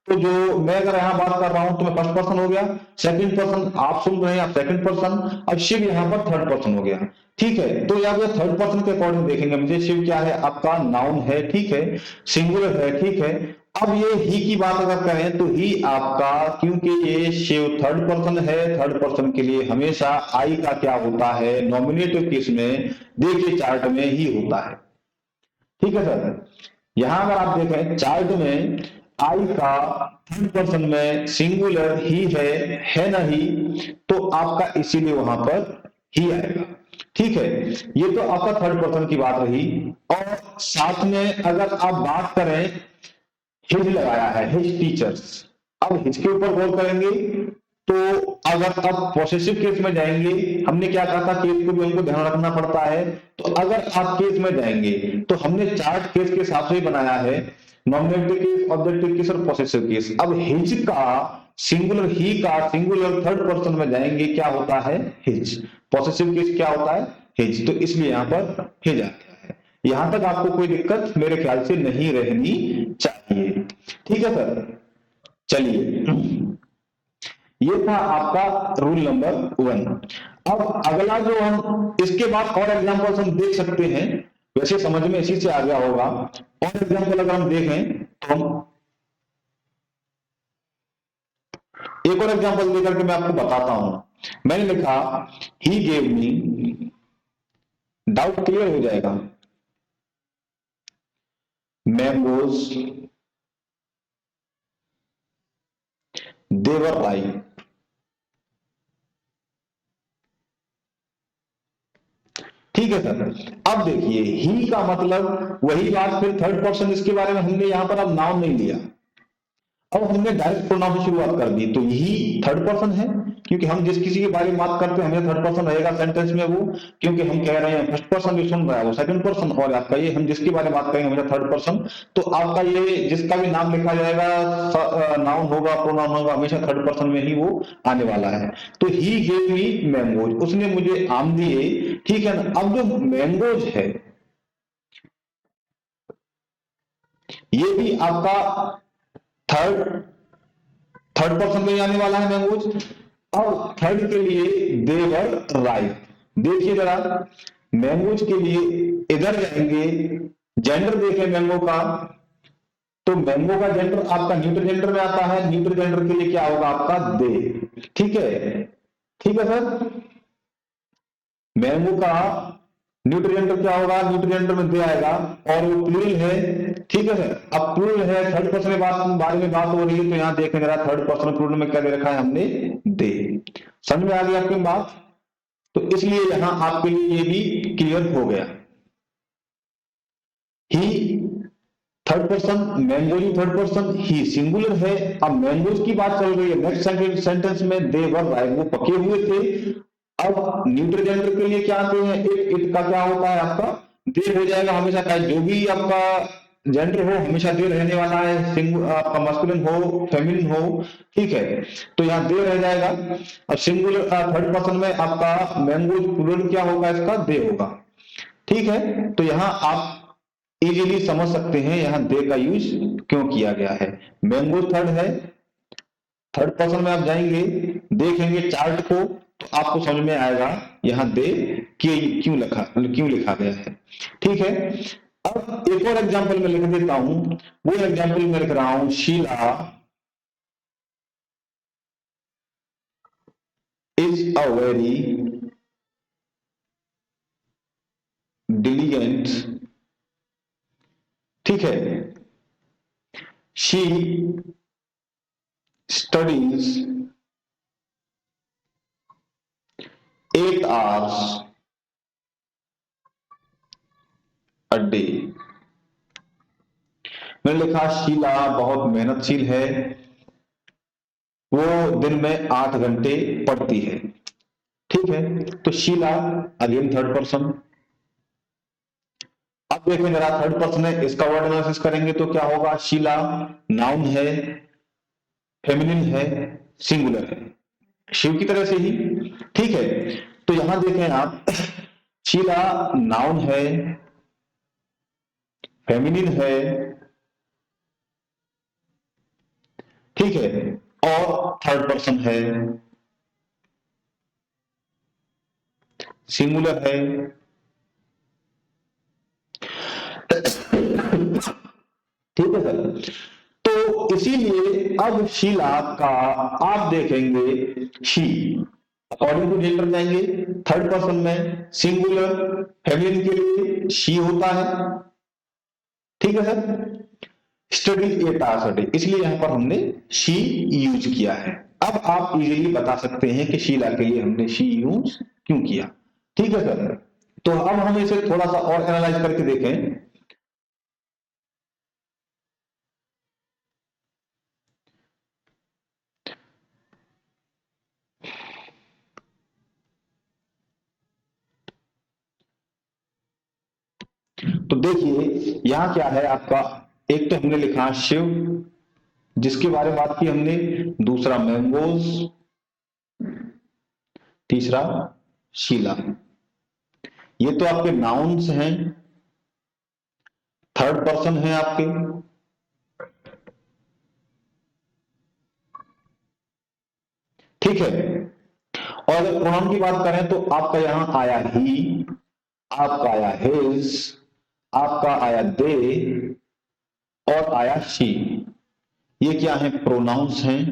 तो जो मैं अगर यहाँ बात कर रहा हूं तो मैं फर्स्ट पर्सन हो गया, सेकंड पर्सन आप सुन रहे हैं आप सेकंड पर्सन, अब शिव यहाँ पर थर्ड पर्सन हो गया, ठीक है। तो यहाँ पे थर्ड पर्सन के अकॉर्डिंग देखेंगे मुझे, शिव क्या है, आपका नाउन है, ठीक है, सिंगुलर है, ठीक है। अब ये ही की बात अगर करें तो ही आपका, क्योंकि ये शिव थर्ड पर्सन है, थर्ड पर्सन के लिए हमेशा आई का क्या होता है, नॉमिनेटिव केस में देखिए चार्ट में ही होता है, ठीक है सर। यहां अगर आप देखें चार्ट में आई का थर्ड पर्सन में सिंगुलर ही है ना ही, तो आपका इसीलिए वहां पर ही आएगा, ठीक है। ये तो आपका थर्ड पर्सन की बात रही। और साथ में अगर आप बात करें, हिज लगाया है, हिज टीचर्स, अब हिज के ऊपर गौर करेंगे तो अगर अब पॉसेसिव केस में जाएंगे, हमने क्या कहा था, केस को भी हमको ध्यान रखना पड़ता है। तो अगर आप केस में जाएंगे तो हमने चार्ट केस के हिसाब से ही बनाया है, नॉमिनेटिव केस, ऑब्जेक्टिव केस और पॉसेसिव केस। अब हिज का सिंगुलर, ही का सिंगुलर थर्ड पर्सन में जाएंगे क्या होता है, हिज। पॉसेसिव केस क्या होता है, हिज, तो इसलिए यहां पर हिज आ गया है। यहां तक आपको कोई दिक्कत मेरे ख्याल से नहीं रहनी चाहिए, ठीक है सर। चलिए, ये था आपका रूल नंबर 1। अब अगला जो हम इसके बाद और एग्जांपल्स हम देख सकते हैं, वैसे समझ में इसी से आ गया होगा। और एग्जांपल अगर हम देखें तो हम एक और एग्जांपल देकर के मैं आपको बताता हूं। मैंने लिखा he gave me, doubt clear हो जाएगा, मैंगोज दे वर राइप। ठीक है सर। अब देखिए ही का मतलब वही बात, फिर थर्ड पर्सन इसके बारे में हमने यहां पर अब नाउन नहीं लिया, अब हमने डायरेक्ट प्रोनाउन से शुरुआत कर दी, तो यही थर्ड पर्सन है, क्योंकि हम जिस किसी के बारे में बात करते हैं हमें थर्ड पर्सन रहेगा सेंटेंस में वो, क्योंकि हम कह रहे हैं फर्स्ट पर्सन जो सुन रहा है वो सेकंड पर्सन, और आपका ये हम जिसके बारे में बात करेंगे हमेशा थर्ड पर्सन, तो आपका ये जिसका भी नाम लिखा जाएगा नाउन होगा प्रोनाउन होगा हमेशा थर्ड पर्सन में ही वो आने वाला है। तो ही गेव मी मैंगोज, उसने मुझे आम दिए, ठीक है ना। अब जो मैंगोज है ये भी आपका थर्ड थर्ड पर्सन में ही आने वाला है मैंगोज। अब थर्ड के लिए देवर राइट, देखिए जरा मैंगोज के लिए इधर जाएंगे, जेंडर देखें मैंगो का, तो मैंगो का जेंडर आपका न्यूट्रल जेंडर में आता है, न्यूट्रल जेंडर के लिए क्या होगा आपका दे। ठीक है, ठीक है सर। मैंगो का न्यूट्रल जेंडर क्या होगा, न्यूट्रल जेंडर में दे आएगा, और वो प्लूरल है। ठीक है सर। अब प्लूरल है, थर्ड पर्सन में बारे में बात हो रही है, तो यहां देखें जरा थर्ड पर्सन प्लूरल में क्या दे रखा है हमने, दे। समझ में आ गई आपकी बात, तो इसलिए यहां आपके लिए ये भी क्लियर हो गया। He third person, mangoes third person, he singular है। अब मैंगोज की बात चल रही है, नेक्स्ट सेंटेंस में दे वर राइप, वो पके हुए थे। अब न्यूट्रल जेंडर के लिए क्या आते हैं, इट का क्या होता है आपका दे हो जाएगा हमेशा का, जो भी आपका जेंडर हो हमेशा दे रहने वाला है, आपका मस्कुलिन हो फेमिनिन हो। ठीक है, तो यहाँ दे रह जाएगा। अब सिंगुलर थर्ड पर्सन में आपका मैंगोज प्लूरल क्या होगा इसका दे होगा। ठीक है, तो यहाँ आप इजीली समझ सकते हैं यहाँ दे का यूज क्यों किया गया है। मैंगो थर्ड है, थर्ड पर्सन में आप जाएंगे देखेंगे चार्ट को, तो आपको समझ में आएगा यहाँ दे क्यों लिखा गया है। ठीक है, अब एक और एग्जांपल मैं लिख देता हूं, वो एग्जांपल मैं लिख रहा हूं, Sheela is a very diligent, ठीक है, she studies 8 hours a day। मैंने लिखा शीला बहुत मेहनतशील है, वो दिन में 8 घंटे पढ़ती है। ठीक है, तो शीला अगेन थर्ड पर्सन। अब देखें जरा थर्ड पर्सन है, इसका वर्ड एनालिसिस करेंगे तो क्या होगा, शीला नाउन है, फेमिनिन है, सिंगुलर है, शिव की तरह से ही। ठीक है, तो यहां देखें आप, शीला नाउन है, फेमिनिन है, ठीक है, और थर्ड पर्सन है, सिंगुलर है। ठीक है सर। तो इसीलिए अब शीला का आप देखेंगे शी, अकॉर्डिंग टू जेंडर जाएंगे, थर्ड पर्सन में सिंगुलर, फेमिनिन के लिए शी होता है। ठीक है sir. Study 8 hours a day, इसलिए यहां पर हमने शी यूज किया है। अब आप इजीली बता सकते हैं कि शीला के लिए हमने शी यूज क्यों किया। ठीक है सर। तो अब हम इसे थोड़ा सा और एनालाइज करके देखें। तो देखिए यहां क्या है आपका, एक तो हमने लिखा शिव जिसके बारे में बात की हमने, दूसरा मैंगोज, तीसरा शीला। ये तो आपके नाउन्स हैं, थर्ड पर्सन है आपके। ठीक है, और अगर प्रोनाउन की बात करें तो आपका यहां आया ही, आपका आया हिज, आपका आया दे, और आया शी। ये क्या है, प्रोनाउंस हैं।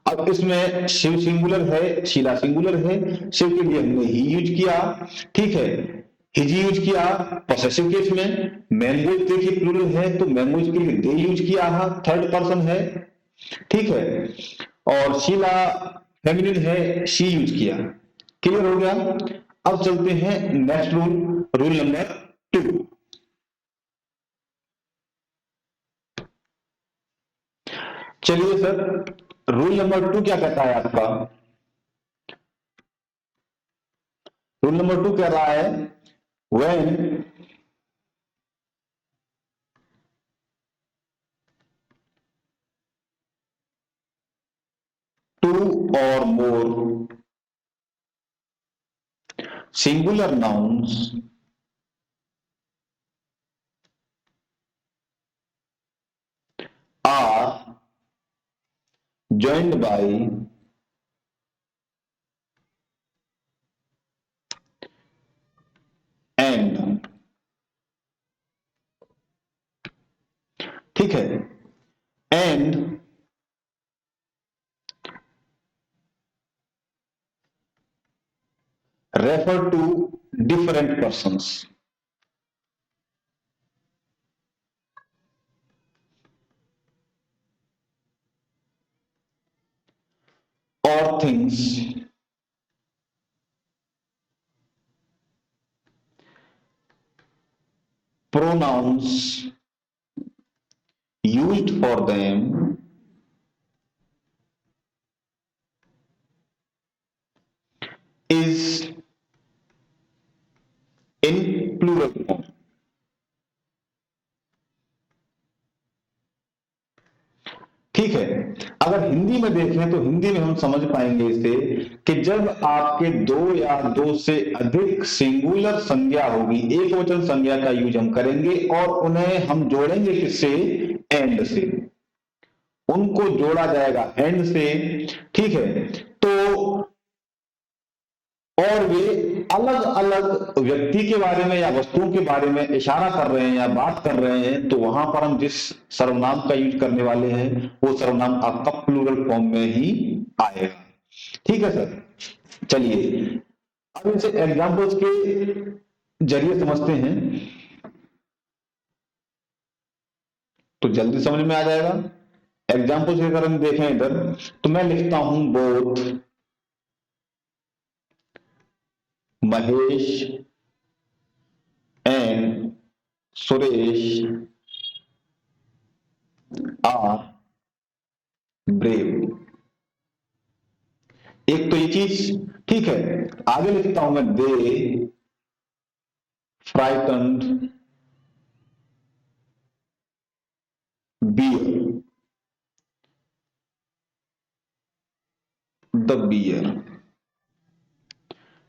अब इसमें शिव सिंगुलर है, शीला सिंगुलर है। शिव के लिए हमने ही यूज किया, ठीक है, हिज यूज किया पॉसेसिव केस में। मैंगोज देखिए प्लूरल है तो मैंगोज के लिए दे यूज किया है, थर्ड पर्सन है, ठीक है। और शीला फेमिनिन है, शी यूज किया। क्लियर हो गया। अब चलते हैं नेक्स्ट रूल, रूल नंबर 2। चलिए सर, रूल नंबर 2 क्या कहता है आपका? रूल नंबर 2 कह रहा है व्हेन टू और मोर singular nouns are joined by and, ठीक है, and refer to different persons or things pronouns used for them is in plural form। ठीक है, अगर हिंदी में देखें तो हिंदी में हम समझ पाएंगे इसे कि जब आपके दो या दो से अधिक सिंगुलर संज्ञा होगी, एक वचन संज्ञा का यूज हम करेंगे और उन्हें हम जोड़ेंगे किससे? एंड से। उनको जोड़ा जाएगा एंड से, ठीक है। तो और वे अलग अलग व्यक्ति के बारे में या वस्तुओं के बारे में इशारा कर रहे हैं या बात कर रहे हैं, तो वहां पर हम जिस सर्वनाम का यूज करने वाले हैं वो सर्वनाम आपका प्लूरल फॉर्म में ही आएगा। ठीक है सर, चलिए अब इसे एग्जांपल्स के जरिए समझते हैं तो जल्दी समझ में आ जाएगा। एग्जांपल्स अगर हम देखें इधर तो मैं लिखता हूं both Mahesh and Suresh are brave. एक तो ये चीज, ठीक है। आगे लिखता हूं मैं दे फ्राइटन्ड बियर द बियर।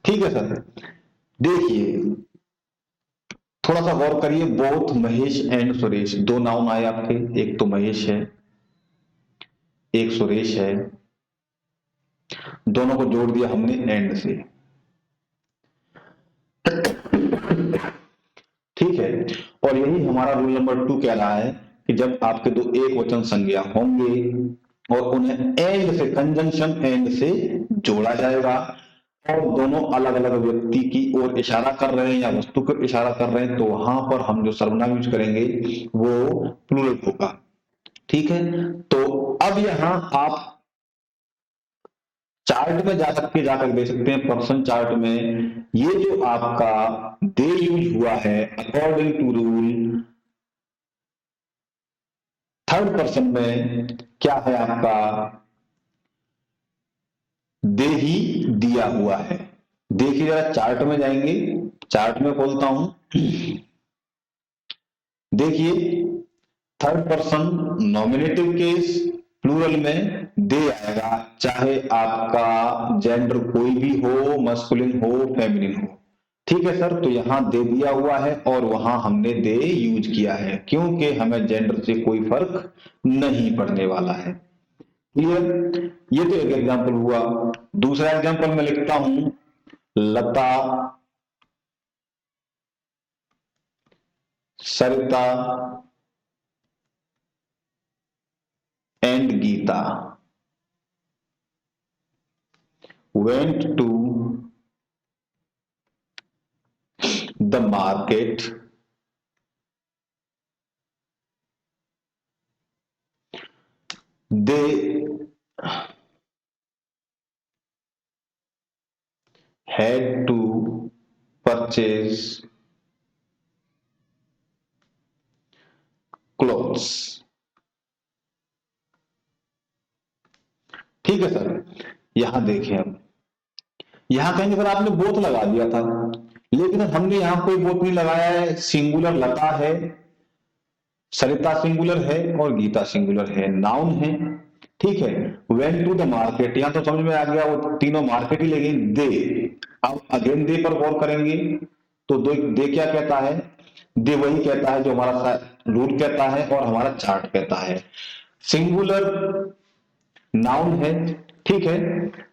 ठीक है सर, देखिए थोड़ा सा गौर करिए, बोथ महेश एंड सुरेश, दो नाउन आए आपके, एक तो महेश है एक सुरेश है, दोनों को जोड़ दिया हमने एंड से, ठीक है। और यही हमारा रूल नंबर 2 कह रहा है कि जब आपके दो एक वचन संज्ञा होंगे और उन्हें एंड से, कंजंक्शन एंड से जोड़ा जाएगा और दोनों अलग अलग व्यक्ति की ओर इशारा कर रहे हैं या वस्तु को इशारा कर रहे हैं, तो वहां पर हम जो सर्वनाम यूज करेंगे वो प्लूरल होगा। ठीक है, तो अब यहां आप चार्ट में जाकर देख सकते हैं, पर्सन चार्ट में ये जो आपका दे यूज हुआ है according to rule third person में क्या है आपका? दे ही दिया हुआ है। देखिए जरा चार्ट में जाएंगे, चार्ट में खोलता हूं, देखिए third person nominative case plural में दे आएगा, चाहे आपका जेंडर कोई भी हो, मस्कुलिन हो फेमिनिन हो। ठीक है सर, तो यहां दे दिया हुआ है और वहां हमने दे यूज किया है क्योंकि हमें जेंडर से कोई फर्क नहीं पड़ने वाला है। क्लियर? ये तो एक एग्जांपल हुआ। दूसरा एग्जांपल मैं लिखता हूं Lata Sarita and Gita. went to the market, they had to purchase clothes। ठीक है सर। यहां देखें, अब यहां कहेंगे सर आपने बोथ लगा दिया था, लेकिन हमने यहां कोई बोथ नहीं लगाया है। सिंगुलर लता है, सरिता सिंगुलर है और गीता सिंगुलर है, नाउन है। ठीक है। वेंट टू द मार्केट, यहां तो समझ में आ गया वो तीनों मार्केट ही, लेकिन दे, अब अगेन दे पर गौर करेंगे तो दे क्या कहता है? दे वही कहता है जो हमारा रूल कहता है और हमारा चार्ट कहता है। सिंगुलर नाउन है। ठीक है।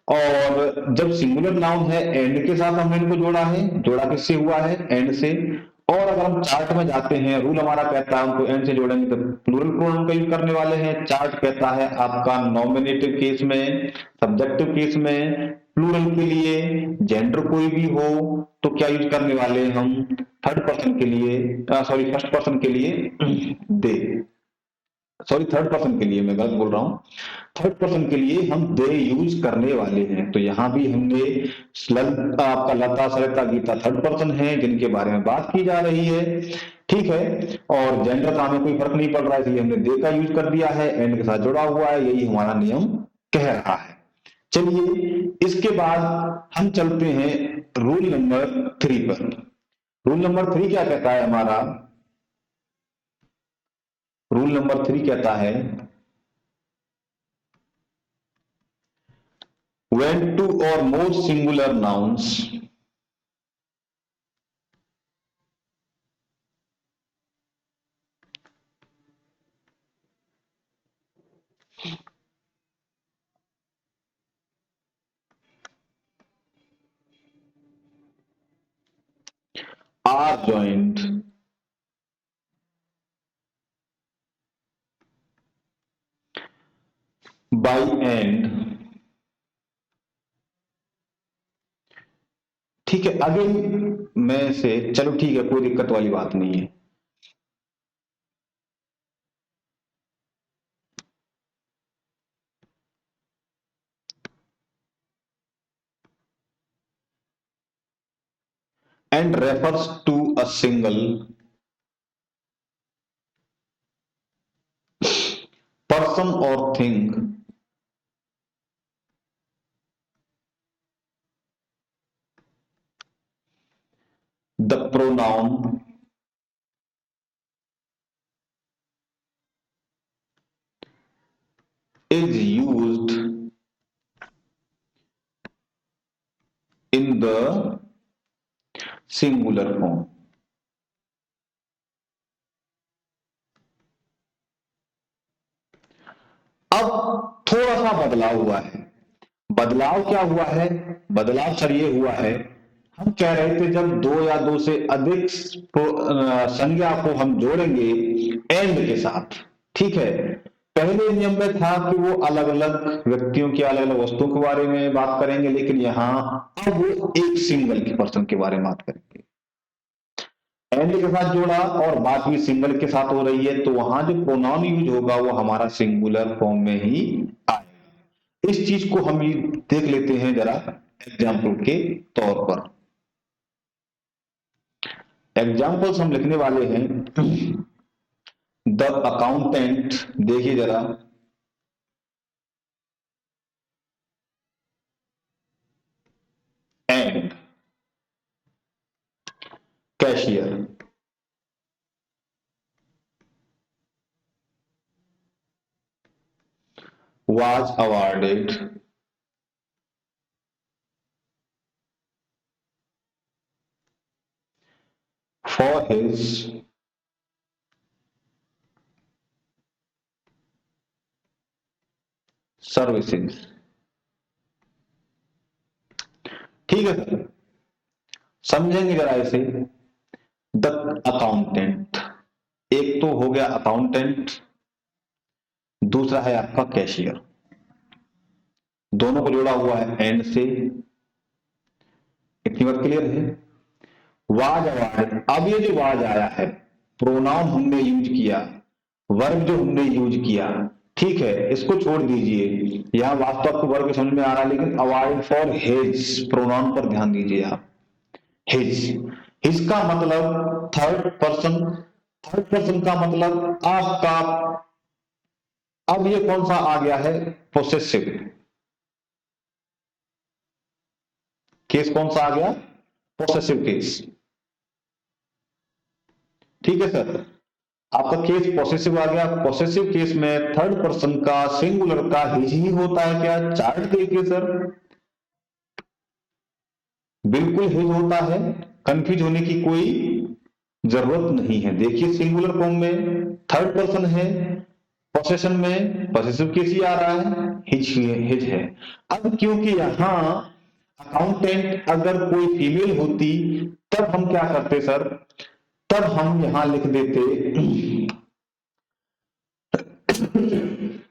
और जब सिंगुलर नाउन है, एंड के साथ हमने इनको जोड़ा है। जोड़ा किससे हुआ है? एंड से। और अगर हम चार्ट में जाते हैं, रूल हमारा कहता है हमको एंड से जोड़ेंगे तो प्लूरल प्रोनाउन का यूज करने वाले हैं। चार्ट कहता है आपका नॉमिनेटिव केस में, सब्जेक्टिव केस में, प्लूरल के लिए, जेंडर कोई भी हो तो क्या यूज करने वाले हैं हम? थर्ड पर्सन के लिए, सॉरी फर्स्ट पर्सन के लिए दे, सॉरी थर्ड पर्सन के लिए, मैं गलत बोल रहा हूं। थर्ड पर्सन के लिए हम दे यूज करने वाले हैं। तो यहां भी हमने आपका लता, सरिता, गीता थर्ड पर्सन है जिनके बारे में बात की जा रही है। ठीक है। और जेंडर का हमें कोई फर्क नहीं पड़ रहा है, इसलिए हमने दे का यूज कर दिया है, एंड के साथ जुड़ा हुआ है, यही हमारा नियम कह रहा है। चलिए, इसके बाद हम चलते हैं रूल नंबर 3 पर। रूल नंबर 3 क्या कहता है हमारा? रूल नंबर 3 कहता है when two or more singular nouns are joined by and, ठीक है, अगेन में से, चलो ठीक है, कोई दिक्कत वाली बात नहीं है। And refers to a single person or thing the pronoun is used in the singular form। अब थोड़ा सा बदलाव हुआ है। बदलाव क्या हुआ है? बदलाव सर ये हुआ है, हम कह रहे थे जब दो या दो से अधिक संज्ञा को हम जोड़ेंगे एंड के साथ, ठीक है। पहले नियम में था कि वो अलग अलग व्यक्तियों की, अलग अलग वस्तुओं के बारे में बात करेंगे, लेकिन यहां अब वो एक सिंगल के पर्सन के बारे में बात करेंगे। एंड के साथ जोड़ा और बात भी सिंगल के साथ हो रही है, तो वहां जो प्रोनाउन यूज होगा वो हमारा सिंगुलर फॉर्म में ही आएगा। इस चीज को हम देख लेते हैं जरा एग्जाम्पल के तौर पर। एग्जाम्पल्स हम लिखने वाले हैं। द अकाउंटेंट, देखिए जरा, and cashier. Was awarded for his services. ठीक है सर, समझेंगे जरा इसे। द अकाउंटेंट, एक तो हो गया अकाउंटेंट, दूसरा है आपका कैशियर। दोनों को जोड़ा हुआ है एंड से। इतनी बात क्लियर है। वाज आवाज, अब ये जो वाज आया है, प्रोनाउन हमने यूज किया, वर्ब जो हमने यूज किया, ठीक है, इसको छोड़ दीजिए, यहां वास्तव आपको वर्ब समझ में आ रहा है, लेकिन अवॉइड फॉर हिज प्रोनाउन पर ध्यान दीजिए आप। हिज, हिज का मतलब थर्ड पर्सन, थर्ड पर्सन का मतलब आपका। अब ये कौन सा आ गया है, पोसेसिव केस, कौन सा आ गया, पोसेसिव केस। ठीक है सर, आपका केस पॉसेसिव आ गया। पॉसेसिव केस में थर्ड पर्सन का सिंगुलर का हिज ही होता है क्या, चार्ट देखिए सर, बिल्कुल हिज होता है, कंफ्यूज होने की कोई जरूरत नहीं है। देखिए सिंगुलर फॉर्म में थर्ड पर्सन है, पोसेशन में पॉसेसिव केस ही आ रहा है, हिज है। अब क्योंकि यहां अकाउंटेंट अगर कोई फीमेल होती, तब हम क्या करते सर, तब हम यहां लिख देते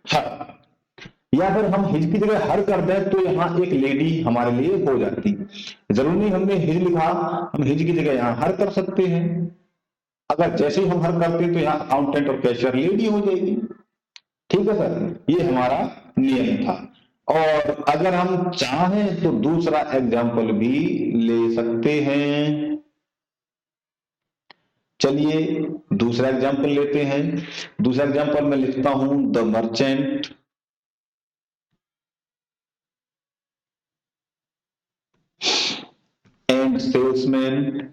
हर, या फिर हम हिज की जगह हर कर दें तो यहाँ एक लेडी हमारे लिए हो जाती। जरूरी नहीं हमने हिज लिखा, हम हिज की जगह यहाँ हर कर सकते हैं। अगर जैसे ही हम हर करते हैं तो यहाँ अकाउंटेंट और कैशियर लेडी हो जाएगी। ठीक है सर, ये हमारा नियम था। और अगर हम चाहें तो दूसरा एग्जाम्पल भी ले सकते हैं। चलिए दूसरा एग्जाम्पल लेते हैं। दूसरा एग्जाम्पल मैं लिखता हूं, the merchant and salesman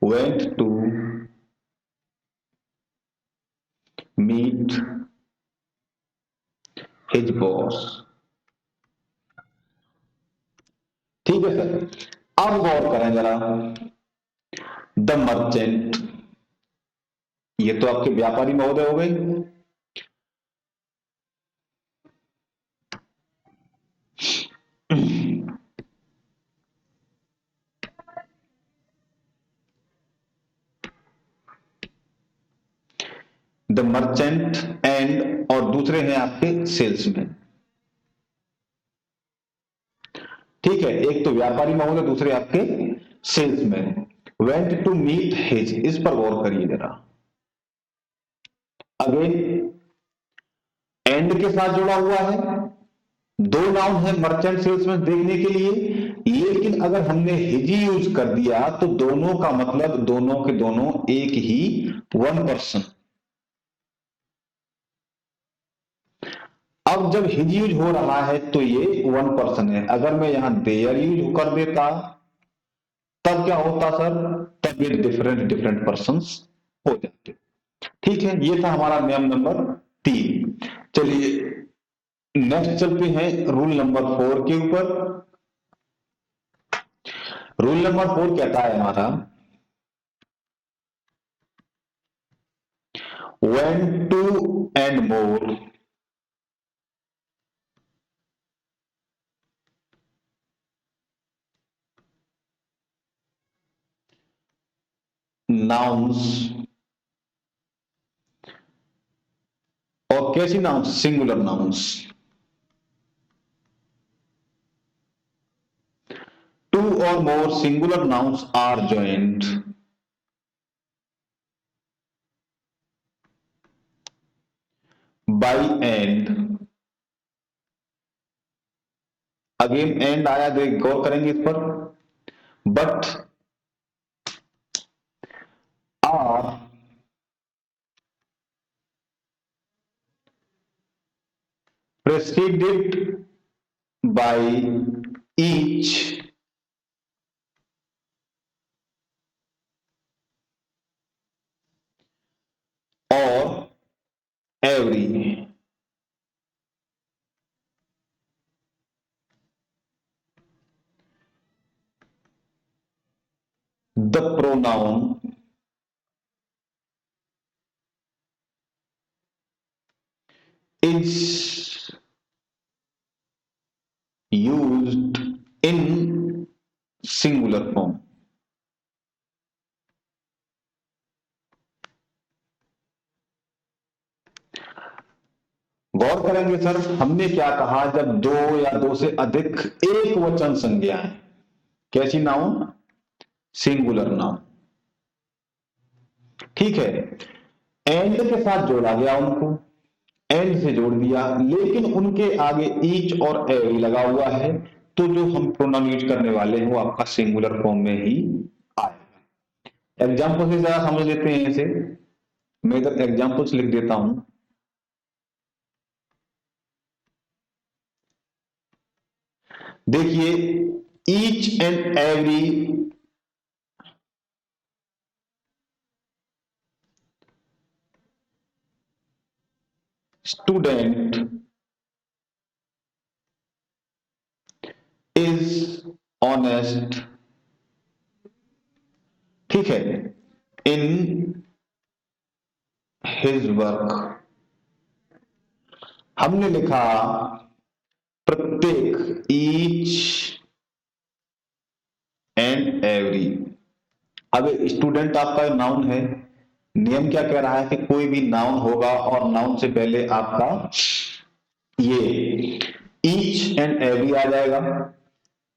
went to meet his boss। ठीक है सर, अब गौर करें जरा, द मर्चेंट, ये तो आपके व्यापारी महोदय हो गए। द मर्चेंट एंड, और दूसरे हैं आपके सेल्समैन। ठीक है, एक तो व्यापारी महोदय, दूसरे आपके salesman. Went to meet his, इस पर गौर करिए जरा। अगेन एंड के साथ जुड़ा हुआ है, दो नाउन है मर्चेंट सेल्समैन देखने के लिए, लेकिन अगर हमने हिज यूज कर दिया तो दोनों का मतलब दोनों के दोनों एक ही, वन पर्सन। अब जब हिज यूज हो रहा है तो ये वन पर्सन है। अगर मैं यहां देयर यूज कर देता तब क्या होता सर, तब ये डिफरेंट डिफरेंट पर्सन हो जाते। ठीक है, ये था हमारा नियम नंबर 3। चलिए नेक्स्ट चलते हैं रूल नंबर 4 के ऊपर। रूल नंबर 4 कहता है हमारा, when two and more nouns, और कैसी नाउन्स, सिंगुलर नाउन्स, टू और more singular nouns are joined by and, again and आया, देख गौर करेंगे इस पर, but are preceded by each or every। The pronoun is used in singular form। करेंगे सर? हमने क्या कहा, जब दो या दो से अधिक एक वचन संज्ञाएं, कैसी नाउन? Singular noun. ठीक है, एंड के साथ जोड़ा गया उनको, एंड से जोड़ दिया, लेकिन उनके आगे ईच और एवरी लगा हुआ है, तो जो हम प्रोनाउन यूज करने वाले हैं वो आपका सिंगुलर फॉर्म में ही आएगा। एग्जाम्पल से जरा समझ लेते हैं इसे। मैं इधर एग्जाम्पल्स लिख देता हूं। देखिए, each and every student is honest, ठीक है, इन हिज वर्क। हमने लिखा प्रत्येक, ईच एंड एवरी। अब स्टूडेंट आपका नाउन है, नियम क्या कह रहा है कि कोई भी नाउन होगा और नाउन से पहले आपका ये ईच एंड एवरी आ जाएगा,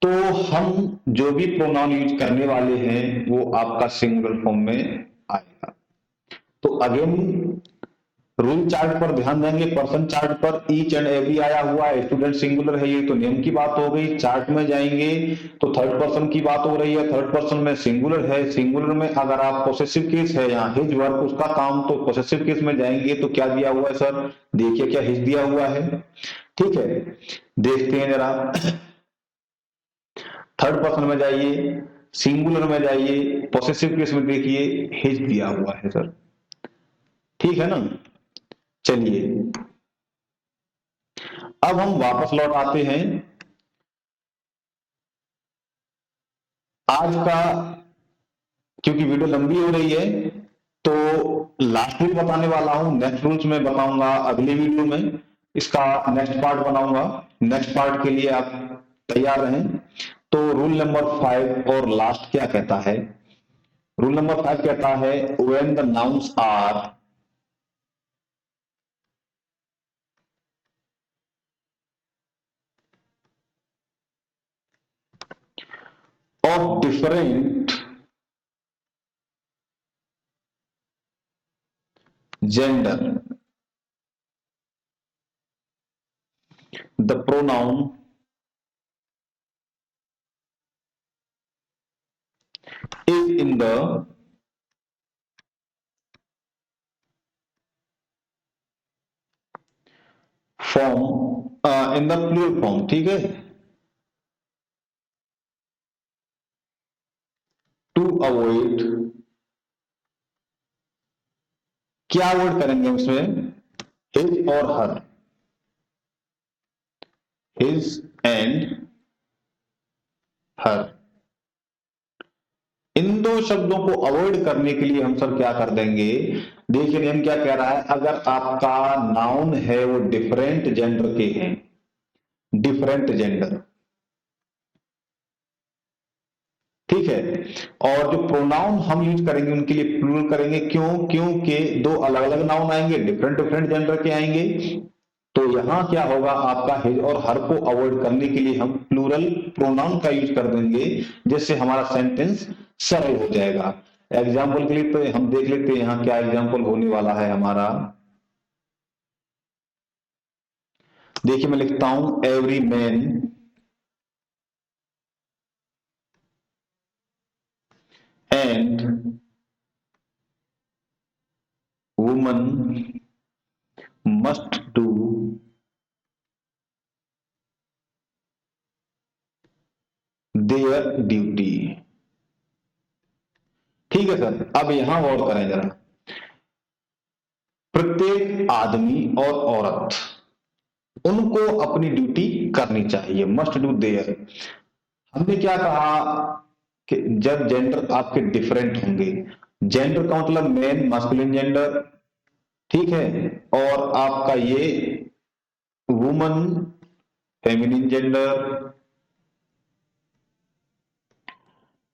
तो हम जो भी प्रोनाउन यूज करने वाले हैं वो आपका सिंगुलर फॉर्म में आएगा। तो अगेन रूल चार्ट पर ध्यान देंगे, पर्सन चार्ट पर ईच एंड एवरी आया हुआ है, स्टूडेंट सिंगुलर है, ये तो नियम की बात हो गई। चार्ट में जाएंगे तो थर्ड पर्सन की बात हो रही है, थर्ड पर्सन में सिंगुलर है, सिंगुलर में अगर आप पोसेसिव केस है यहाँ हिज वर्क उसका काम, तो पोसेसिव केस में जाएंगे तो क्या दिया हुआ है सर? देखिए क्या हिज दिया हुआ है, ठीक है। देखते हैं जरा, थर्ड पर्सन में जाइए, सिंगुलर में जाइए, पोसेसिव केस में देखिए हिज दिया हुआ है सर, ठीक है ना। चलिए अब हम वापस लौट आते हैं आज का, क्योंकि वीडियो लंबी हो रही है तो लास्ट में बताने वाला हूं, नेक्स्ट रूल्स में बताऊंगा अगली वीडियो में, इसका नेक्स्ट पार्ट बनाऊंगा। नेक्स्ट पार्ट के लिए आप तैयार रहें। तो रूल नंबर 5 और लास्ट क्या कहता है? रूल नंबर 5 कहता है when the nouns are of different gender, the pronoun is in the form in the plural form, ठीक है। टू अवॉइड, क्या अवॉइड करेंगे हम इसमें? हिज और हर, हिज एंड हर, इन दो शब्दों को अवॉइड करने के लिए हम सर क्या कर देंगे? देखिए नियम क्या कह रहा है, अगर आपका नाउन है वो डिफरेंट जेंडर के हैं, डिफरेंट जेंडर, ठीक है, और जो प्रोनाउन हम यूज करेंगे उनके लिए प्लूरल करेंगे, क्यों? क्योंकि दो अलग अलग नाउन आएंगे, डिफरेंट डिफरेंट जेंडर के आएंगे, तो यहां क्या होगा आपका हिज और हर को अवॉइड करने के लिए हम प्लूरल प्रोनाउन का यूज कर देंगे, जिससे हमारा सेंटेंस सरल हो जाएगा। एग्जाम्पल के लिए तो हम देख लेते हैं यहाँ क्या एग्जाम्पल होने वाला है हमारा। देखिए मैं लिखता हूं every man and woman must do their duty, ठीक है सर। अब यहां गौर करें जरा, प्रत्येक आदमी और औरत उनको अपनी ड्यूटी करनी चाहिए, मस्ट डू देयर। हमने क्या कहा कि जब जेंडर आपके डिफरेंट होंगे, जेंडर का मतलब मेन मास्कुलिन जेंडर, ठीक है, और आपका ये वुमन फेमिनिन जेंडर,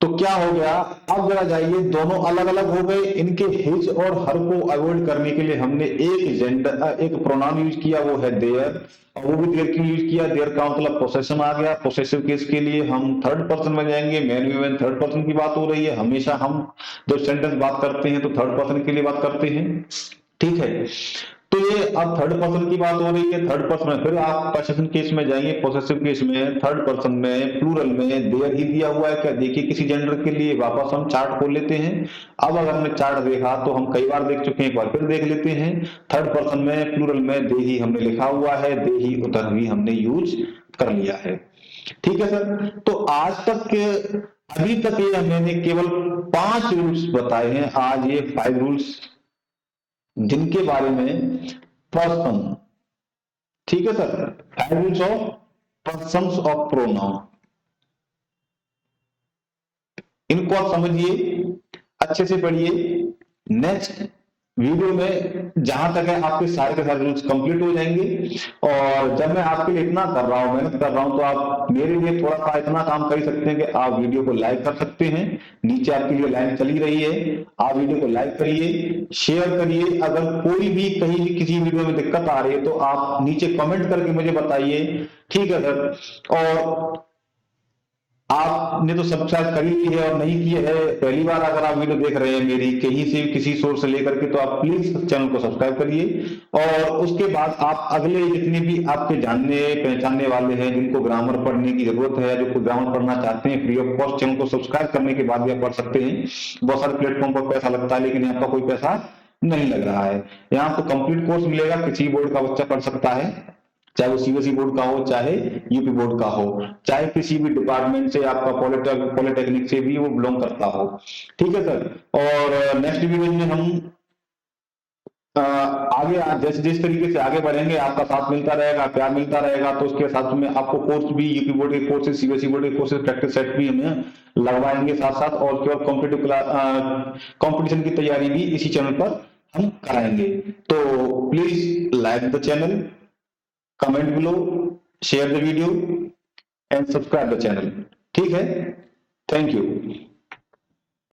तो क्या हो गया, अब जरा जाइए, दोनों अलग अलग हो गए। इनके हिज और हर को अवॉइड करने के लिए हमने एक जेंडर, एक प्रोनाउन यूज किया, वो है देयर, और वो भी देयर क्यों यूज किया, देयर का मतलब पोसेशन आ गया। पोसेसिव केस के लिए हम थर्ड पर्सन में जाएंगे, मैन वुमेन थर्ड पर्सन की बात हो रही है, हमेशा हम जब सेंटेंस बात करते हैं तो थर्ड पर्सन के लिए बात करते हैं, ठीक है। तो ये अब थर्ड पर्सन की बात हो रही है, थर्ड पर्सन में फिर आप पोसेसिव केस में जाएंगे, पोसेसिव केस में थर्ड पर्सन में प्लूरल में देयर ही दिया हुआ है क्या, देखिए किसी जेंडर के लिए। वापस हम चार्ट खोल लेते हैं। अब अगर हमने चार्ट देखा तो हम कई बार देख चुके हैं, एक बार फिर देख लेते हैं। थर्ड पर्सन में प्लूरल में दे ही हमने लिखा हुआ है, दे ही उधर भी हमने यूज कर लिया है, ठीक है सर। तो आज तक के, अभी तक ये मैंने केवल 5 रूल्स बताए हैं, आज ये 5 रूल्स जिनके बारे में पर्सन, ठीक है sir, 5 rules of persons of pronoun, इनको आप समझिए, अच्छे से पढ़िए। नेक्स्ट वीडियो में जहां तक है आपके सारे के सारे रूल्स कंप्लीट हो जाएंगे। और जब मैं आपके लिए इतना कर रहा हूं, मेहनत कर रहा हूं, तो आप मेरे लिए थोड़ा सा इतना काम कर सकते हैं कि आप वीडियो को लाइक कर सकते हैं। नीचे आपके लिए लाइन चली रही है, आप वीडियो को लाइक करिए, शेयर करिए। अगर कोई भी कहीं भी किसी वीडियो में दिक्कत आ रही है तो आप नीचे कमेंट करके मुझे बताइए, ठीक है सर। और आपने तो सब्सक्राइब कर ही ली है, और नहीं किए है, पहली बार अगर आप वीडियो देख रहे हैं मेरी कहीं से किसी सोर्स से लेकर के, तो आप प्लीज चैनल को सब्सक्राइब करिए। और उसके बाद आप अगले जितने भी आपके जानने पहचानने वाले हैं जिनको ग्रामर पढ़ने की जरूरत है, जो ग्रामर पढ़ना चाहते हैं, फ्री ऑफ कॉस्ट, चैनल को सब्सक्राइब करने के बाद भी आप पढ़ सकते हैं। बहुत सारे प्लेटफॉर्म पर पैसा लगता है, लेकिन यहाँ पर कोई पैसा नहीं लग रहा है। यहाँ आपको कंप्लीट कोर्स मिलेगा, किसी बोर्ड का बच्चा पढ़ सकता है, चाहे वो सीबीएसई बोर्ड का हो, चाहे यूपी बोर्ड का हो, चाहे किसी भी डिपार्टमेंट से, आपका पॉलिटेक्निक से भी वो बिलोंग करता हो, ठीक है सर। और नेक्स्ट वीडियो में हम आगे जैसे जिस तरीके से आगे बढ़ेंगे, आपका साथ मिलता रहेगा, प्यार मिलता रहेगा, तो उसके साथ में आपको कोर्स भी, यूपी बोर्ड के कोर्सेज, सीबीएसई बोर्ड के कोर्सेज, प्रैक्टिस सेट भी हमें लगवाएंगे साथ साथ। और केवल कॉम्पिटिशन की तैयारी भी इसी चैनल पर हम कराएंगे। तो please like the channel, comment below, share the video and subscribe the channel, ठीक है। Thank you.